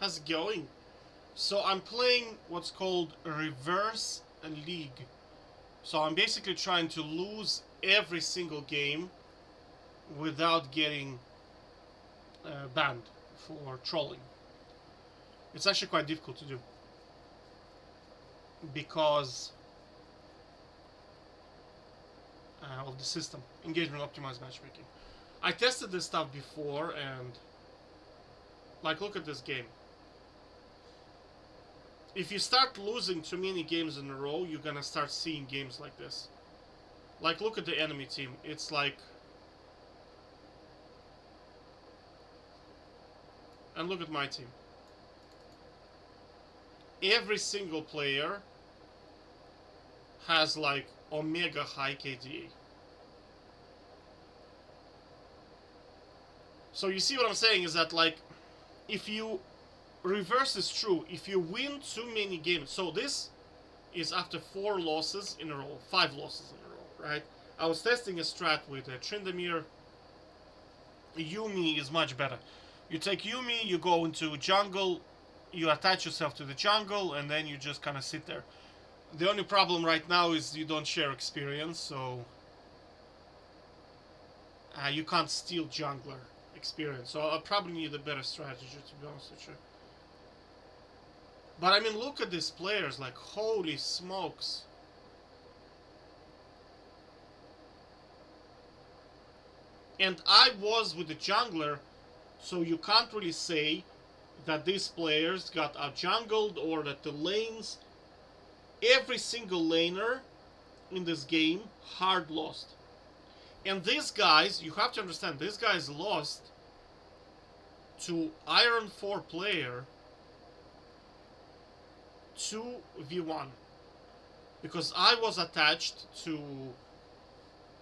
How's it going? So I'm playing what's called Reverse League. So I'm basically trying to lose every single game without getting banned for trolling. It's actually quite difficult to do because of the system, engagement optimized matchmaking. I tested this stuff before and like look at this game. If you start losing too many games in a row, you're gonna start seeing games like this. Like, look at the enemy team. It's like... And look at my team. Every single player has, like, omega high KDA. So you see what I'm saying is that, like, if you... Reverse is true. If you win too many games... So this is after 4 losses in a row. 5 losses in a row, right? I was testing a strat with Tryndamere. Yuumi is much better. You take Yuumi, you go into jungle, you attach yourself to the jungle, and then you just kind of sit there. The only problem right now is you don't share experience, so... you can't steal jungler experience. So I'll probably need a better strategy, to be honest with you. But I mean, look at these players, like, holy smokes. And I was with the jungler, so you can't really say that these players got out-jungled or that the lanes... Every single laner in this game hard lost. And these guys, you have to understand, these guys lost to Iron 4 player 2v1. Because I was attached to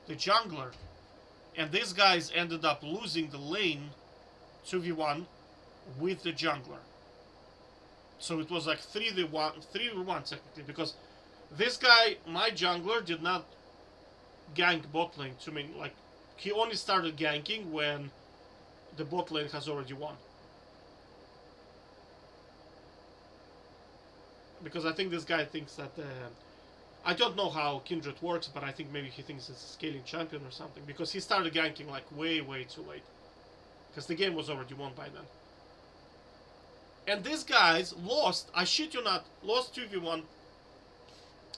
the jungler. And these guys ended up losing the lane 2v1 with the jungler. So it was like 3v1 technically, because this guy, my jungler, did not gank bot lane to me. Like, he only started ganking when the bot lane has already won. Because I think this guy thinks that... I don't know how Kindred works, but I think maybe he thinks it's a scaling champion or something. Because he started ganking like way too late. Because the game was already won by then. And these guys lost, I shit you not, lost 2v1.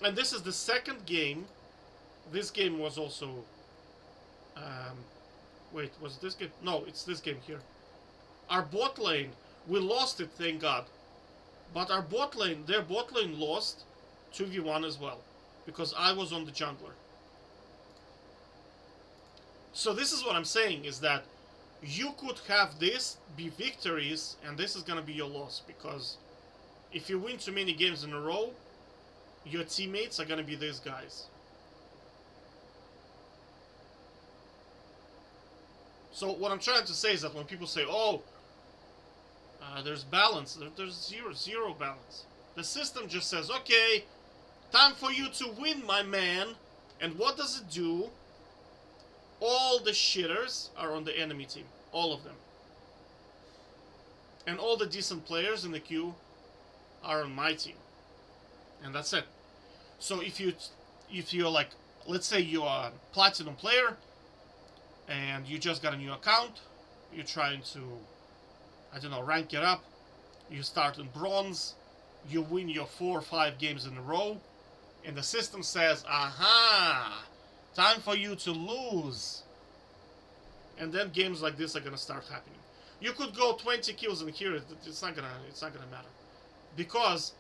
And this is the second game. This game was also... wait, was it this game? No, it's this game here. Our bot lane, we lost it, thank God. But our bot lane, their bot lane lost 2v1 as well. Because I was on the jungler. So this is what I'm saying, is that you could have this be victories, and this is gonna be your loss. Because if you win too many games in a row, your teammates are gonna be these guys. So what I'm trying to say is that when people say, oh, there's balance, there's zero balance. The system just says, okay, time for you to win, my man. And what does it do? All the shitters are on the enemy team. All of them. And all the decent players in the queue are on my team. And that's it. So if you're like, let's say you're a platinum player, and you just got a new account, you're trying to, I don't know, rank it up, you start in bronze, you win your 4 or 5 games in a row, and the system says, aha, time for you to lose. And then games like this are gonna start happening. You could go 20 kills in here, it's not gonna matter. Because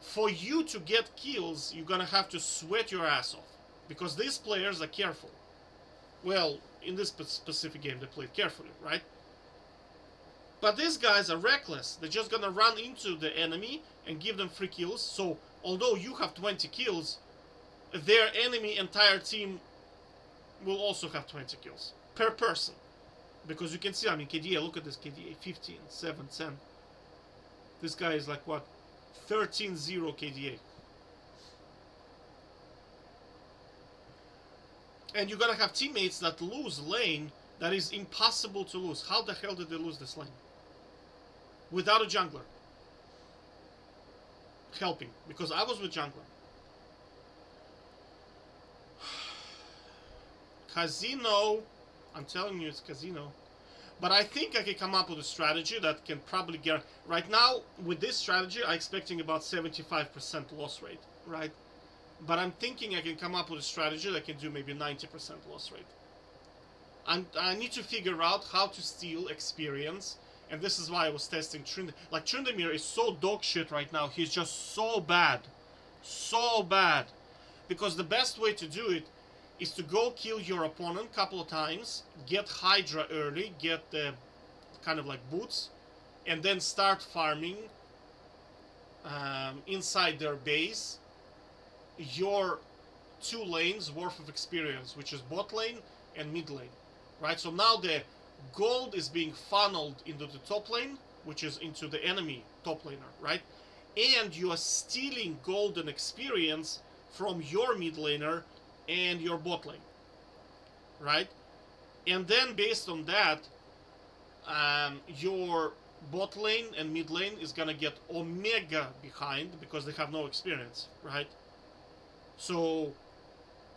for you to get kills, you're gonna have to sweat your ass off. Because these players are careful. Well, in this specific game, they played carefully, right? But these guys are reckless. They're just gonna run into the enemy and give them free kills. So, although you have 20 kills, their enemy entire team will also have 20 kills. Per person. Because you can see, I mean, KDA, look at this KDA. 15, 7, 10. This guy is like, what? 13-0 KDA. And you're gonna have teammates that lose lane that is impossible to lose. How the hell did they lose this lane? without a jungler helping, because I was with jungler. Casino, I'm telling you, it's casino. But I think I can come up with a strategy that can probably get. Right now, with this strategy, I'm expecting about 75% loss rate, right? But I'm thinking I can come up with a strategy that can do maybe 90% loss rate. I need to figure out how to steal experience, and this is why I was testing Tryndamere. Like, Tryndamere is so dog shit right now. He's just so bad. So bad. Because the best way to do it is to go kill your opponent a couple of times, get Hydra early, get the kind of like boots, and then start farming inside their base your 2 lanes worth of experience, which is bot lane and mid lane, right? So now the gold is being funneled into the top lane, which is into the enemy top laner, right? And you are stealing golden experience from your mid laner and your bot lane, right? And then based on that, your bot lane and mid lane is gonna get Omega behind because they have no experience, right? So,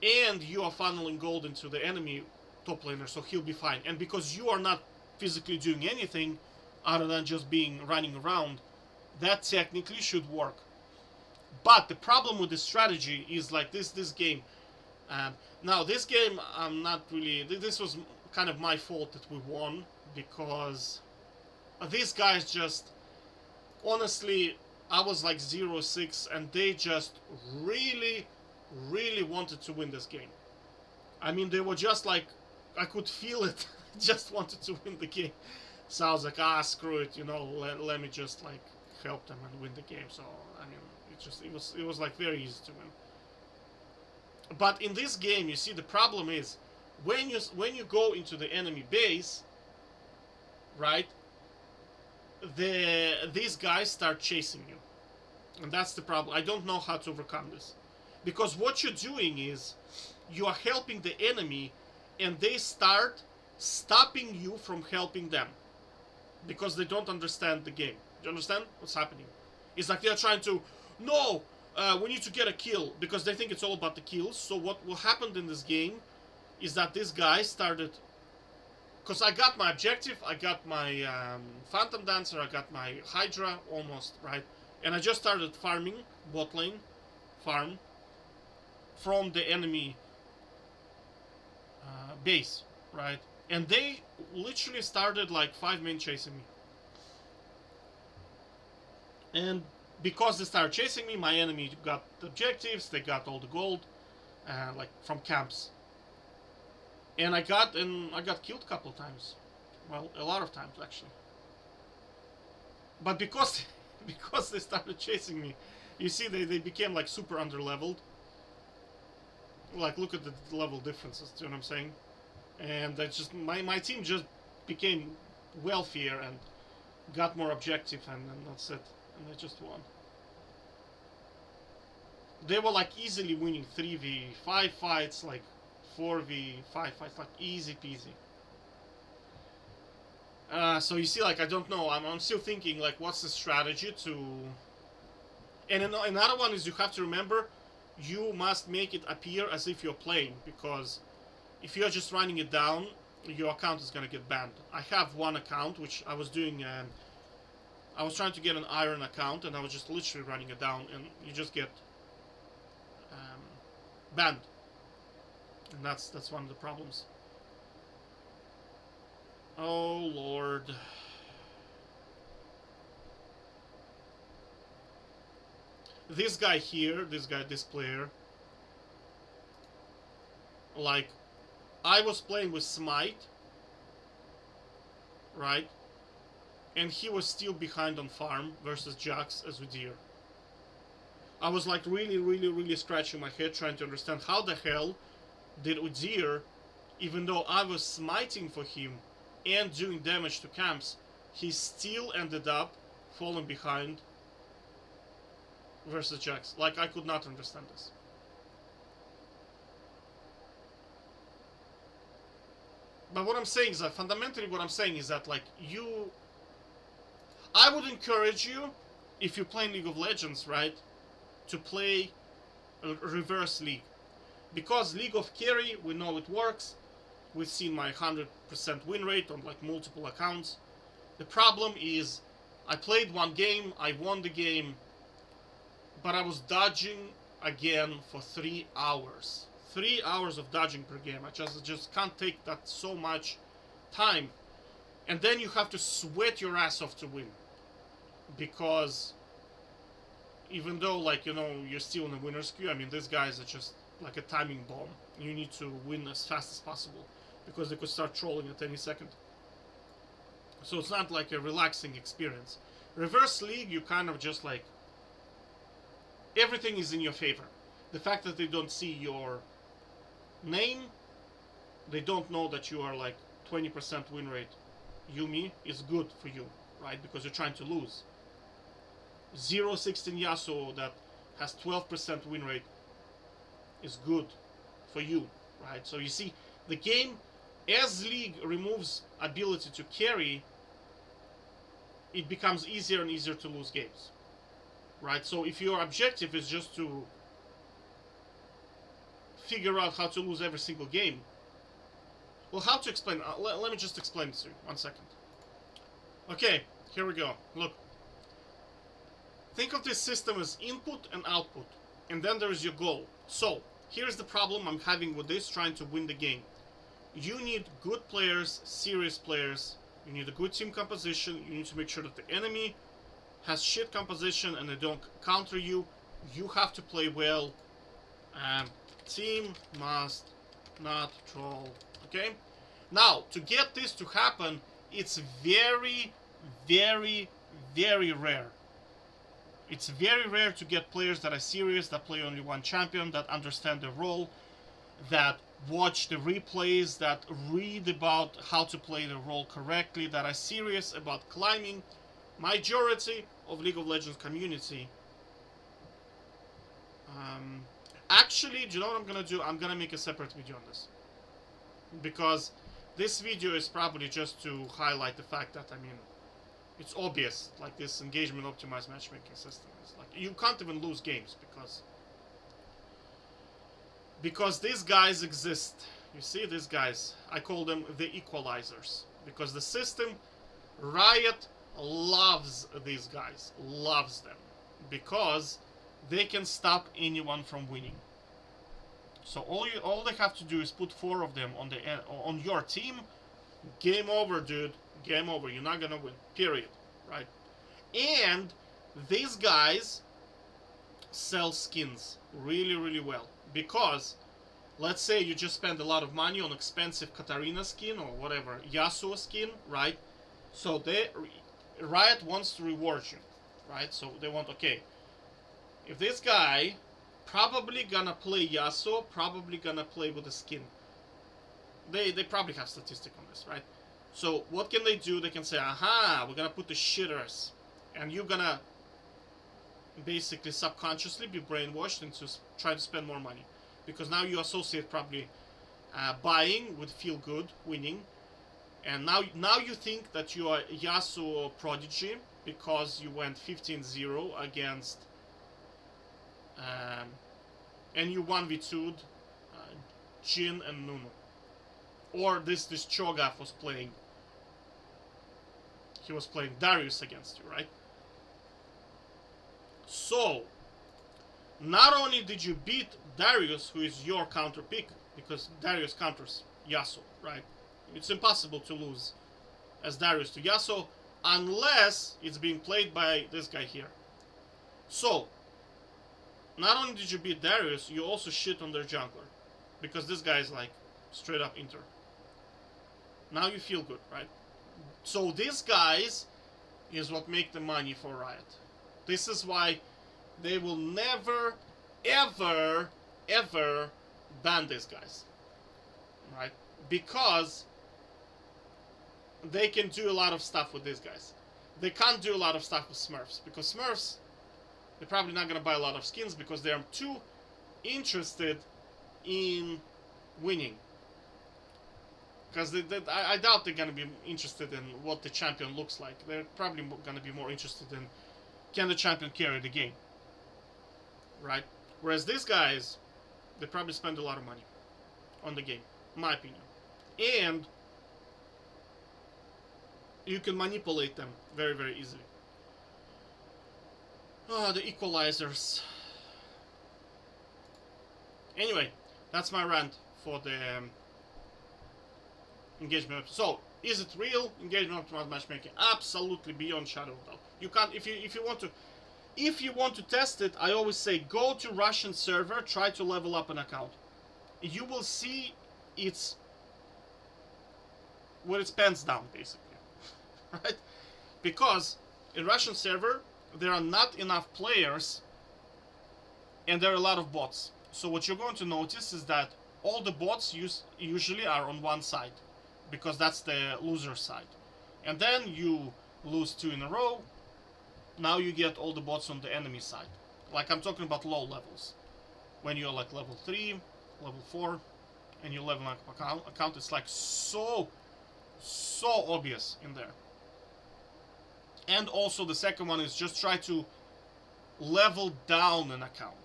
and you are funneling gold into the enemy top laner, so he'll be fine. And because you are not physically doing anything other than just running around, that technically should work. But the problem with this strategy is like this game. Now this game, I'm not really. This was kind of my fault that we won because these guys just, honestly, I was like 0-6 and they just really, really wanted to win this game. I mean, they were just like, I could feel it. Just wanted to win the game. So I was like, screw it, let me just like help them and win the game. So I mean, it was like very easy to win. But in this game, you see, the problem is when you go into the enemy base, right? These guys start chasing you, and that's the problem. I don't know how to overcome this, because what you're doing is you are helping the enemy, and they start stopping you from helping them because they don't understand the game. Do you understand what's happening? It's like they're trying to, no, we need to get a kill because they think it's all about the kills. So what happened in this game is that this guy started, because I got my objective, I got my Phantom Dancer, I got my Hydra almost, right? And I just started farming bot lane, farm, from the enemy base, right? And they literally started like 5 men chasing me. And because they started chasing me, my enemy got the objectives, they got all the gold, like from camps. And I got killed a couple of times. Well, a lot of times actually. But because they started chasing me, you see they became like super underleveled. Like, look at the level differences, do you know what I'm saying? And that just my team just became wealthier and got more objective, and that's it. And they just won. They were like easily winning 3v5 fights, like 4v5 fights, like easy peasy. So you see, like, I don't know. I'm still thinking, like, what's the strategy to... And another one is you have to remember, you must make it appear as if you're playing, because if you're just running it down, your account is gonna get banned. I have one account, which I was doing... I was trying to get an iron account, and I was just literally running it down, and you just get banned. And that's one of the problems. Oh Lord. This guy here, this player, like, I was playing with Smite, right? And he was still behind on farm versus Jax as Udyr. I was like really, really, really scratching my head trying to understand how the hell did Udyr, even though I was smiting for him and doing damage to camps, he still ended up falling behind versus Jax. Like, I could not understand this. But what I'm saying is that, fundamentally what I'm saying is that, like, I would encourage you, if you're playing League of Legends, right, to play Reverse League. Because League of Carry, we know it works. We've seen my 100% win rate on like multiple accounts. The problem is, I played one game, I won the game, but I was dodging again for 3 hours. 3 hours of dodging per game. I just can't take that so much time. And then you have to sweat your ass off to win. Because even though, like, you know, you're still in the winner's queue, I mean, these guys are just like a timing bomb. You need to win as fast as possible, because they could start trolling at any second. So it's not like a relaxing experience. Reverse League, you kind of just like, everything is in your favor. The fact that they don't see your name, they don't know that you are like 20% win rate Yuumi, is good for you, right? Because you're trying to lose. 0-16 Yasuo that has 12% win rate is good for you, right? So you see, the game, as League removes ability to carry, it becomes easier and easier to lose games, right? So if your objective is just to figure out how to lose every single game, well, how to explain? Let me just explain this to you. 1 second. Okay, here we go. Look. Think of this system as input and output, and then there is your goal. So, here's the problem I'm having with this, trying to win the game. You need good players, serious players. You need a good team composition. You need to make sure that the enemy has shit composition and they don't counter you. You have to play well. Team must not troll. Okay? Now, to get this to happen, it's very, very, very rare. It's very rare to get players that are serious, that play only one champion, that understand their role, that watch the replays, that read about how to play the role correctly, that are serious about climbing. Majority of League of Legends community. Actually, do you know what I'm gonna do? I'm gonna make a separate video on this. Because this video is probably just to highlight the fact that, I mean, it's obvious, like, this engagement optimized matchmaking system is like, you can't even lose games because these guys exist. You see, these guys, I call them the equalizers, because the system, Riot loves these guys, loves them, because they can stop anyone from winning. So all they have to do is put 4 of them on your team. Game over, dude. Game over. You're not gonna win. Period. Right? And these guys sell skins really, really well. Because, let's say you just spend a lot of money on expensive Katarina skin or whatever, Yasuo skin, right? So Riot wants to reward you, right? So they want, okay, if this guy probably gonna play Yasuo, probably gonna play with the skin. They probably have statistic on this, right? So what can they do? They can say, aha, we're gonna put the shitters, and you're gonna basically subconsciously be brainwashed into trying to spend more money, because now you associate probably buying with feel good, winning, and now you think that you are Yasuo prodigy because you went 15-0 against and you 1v2'd Jhin and Nunu. Or this Cho'Gath was playing. He was playing Darius against you, right? So, not only did you beat Darius, who is your counter pick, because Darius counters Yasuo, right? It's impossible to lose as Darius to Yasuo unless it's being played by this guy here. So, not only did you beat Darius, you also shit on their jungler, because this guy is like straight up Inter. Now you feel good, right? So these guys is what make the money for Riot. This is why they will never, ever, ever ban these guys, right? Because they can do a lot of stuff with these guys. They can't do a lot of stuff with Smurfs, because Smurfs, they're probably not going to buy a lot of skins because they're too interested in winning. Because I doubt they're gonna be interested in what the champion looks like. They're probably gonna be more interested in, can the champion carry the game, right? Whereas these guys, they probably spend a lot of money on the game, in my opinion. And you can manipulate them very, very easily. Oh, the equalizers. Anyway, that's my rant for the engagement. So, is it real engagement optimized matchmaking? Absolutely, beyond shadow of doubt. You can't if you want to test it. I always say go to Russian server, try to level up an account. You will see it's where it pans down, basically, right? Because in Russian server there are not enough players, and there are a lot of bots. So what you're going to notice is that all the bots usually are on one side, because that's the loser side. And then you lose 2 in a row. Now you get all the bots on the enemy side. Like, I'm talking about low levels. When you're like level 3, level 4, and you level up account, it's like so obvious in there. And also the second one is just try to level down an account.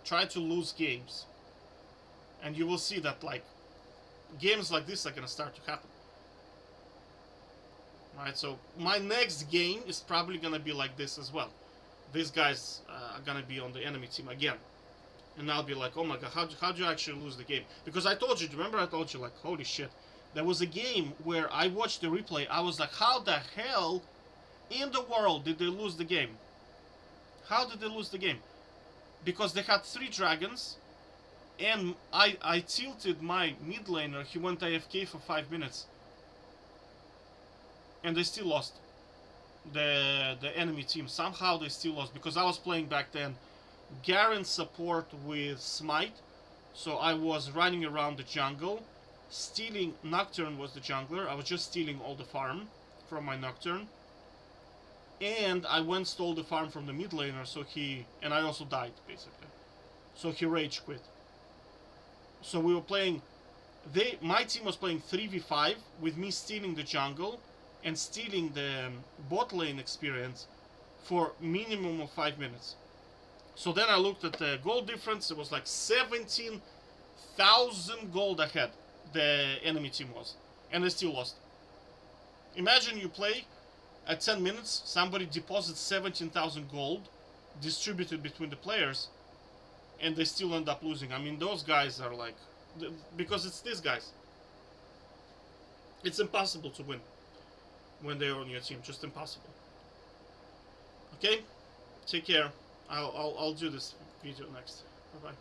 Try to lose games. And you will see that, like, games like this are gonna start to happen. Right, so my next game is probably gonna be like this as well. These guys are gonna be on the enemy team again. And I'll be like, oh my god, how'd you actually lose the game? Because I told you, remember I told you, like, holy shit. There was a game where I watched the replay, I was like, how the hell in the world did they lose the game? How did they lose the game? Because they had 3 dragons, and I tilted my mid laner, he went AFK for 5 minutes. And they still lost. The enemy team, somehow they still lost, because I was playing back then Garen support with Smite, so I was running around the jungle, stealing. Nocturne was the jungler, I was just stealing all the farm from my Nocturne, and I went stole the farm from the mid laner, so and I also died, basically. So he rage quit. So we were playing, my team was playing 3v5 with me stealing the jungle and stealing the bot lane experience for minimum of 5 minutes. So then I looked at the gold difference, it was like 17,000 gold ahead the enemy team was, and they still lost. Imagine you play, at 10 minutes, somebody deposits 17,000 gold, distributed between the players, and they still end up losing. I mean, those guys are like, because it's these guys. It's impossible to win when they're on your team, just impossible. Okay, take care. I'll do this video next. Bye bye.